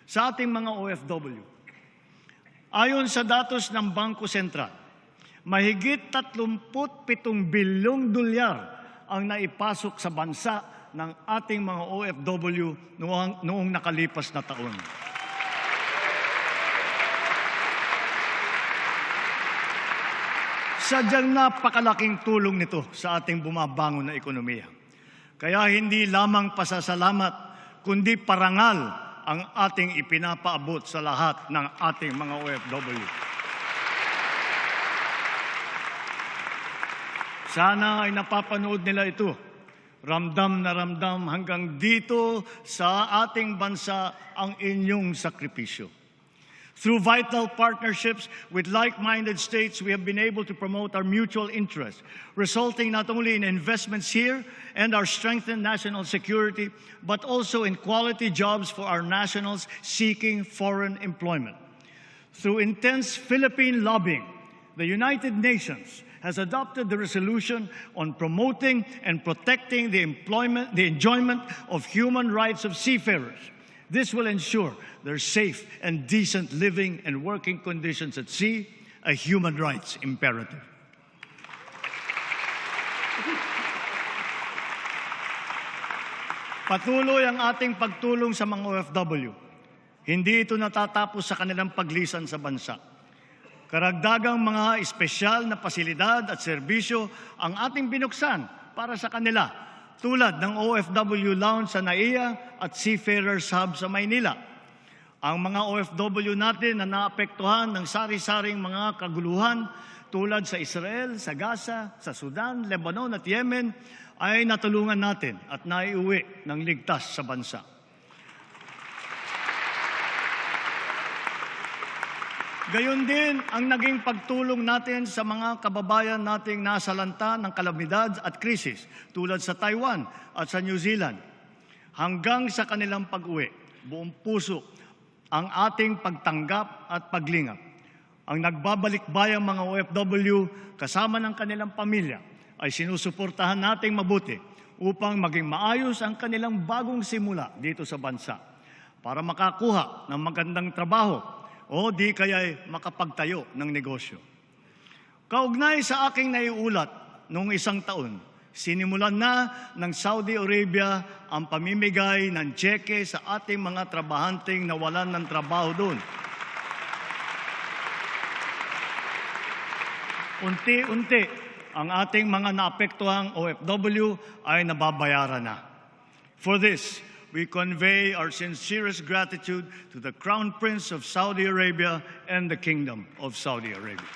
sa ating mga OFW. Ayon sa datos ng Bangko Sentral, mahigit 37 bilyong dolyar ang naipasok sa bansa ng ating mga OFW noong nakalipas na taon. Sadyang napakalaking tulong nito sa ating bumabangon na ekonomiya. Kaya hindi lamang pasasalamat, kundi parangal ang ating ipinapaabot sa lahat ng ating mga OFW. Sana ay napapanood nila ito. Ramdam na ramdam hanggang dito sa ating bansa ang inyong sakripisyo. Through vital partnerships with like-minded states, we have been able to promote our mutual interests, resulting not only in investments here and our strengthened national security, but also in quality jobs for our nationals seeking foreign employment. Through intense Philippine lobbying, the United Nations has adopted the resolution on promoting and protecting the enjoyment of human rights of seafarers. This will ensure their safe and decent living and working conditions at sea, a human rights imperative. Patuloy ang ating pagtulong sa mga OFW. Hindi ito natatapos sa kanilang paglisan sa bansa. Karagdagang mga espesyal na pasilidad at serbisyo ang ating binuksan para sa kanila, tulad ng OFW Lounge sa NAIA at Seafarers Hub sa Maynila. Ang mga OFW natin na naapektuhan ng sari-saring mga kaguluhan tulad sa Israel, sa Gaza, sa Sudan, Lebanon at Yemen ay natulungan natin at naiuwi ng ligtas sa bansa. Gayon din ang naging pagtulong natin sa mga kababayan nating nasalanta ng kalamidad at krisis tulad sa Taiwan at sa New Zealand. Hanggang sa kanilang pag-uwi, buong puso ang ating pagtanggap at paglingap. Ang nagbabalik-bayang mga OFW kasama ng kanilang pamilya ay sinusuportahan nating mabuti upang maging maayos ang kanilang bagong simula dito sa bansa para makakuha ng magandang trabaho o di kaya'y makapagtayo ng negosyo. Kaugnay sa aking naiulat noong isang taon, sinimulan na ng Saudi Arabia ang pamimigay ng tseke sa ating mga trabahanteng nawalan ng trabaho doon. Unti-unti, ang ating mga naapektuhang OFW ay nababayaran na. For this, we convey our sincerest gratitude to the Crown Prince of Saudi Arabia and the Kingdom of Saudi Arabia.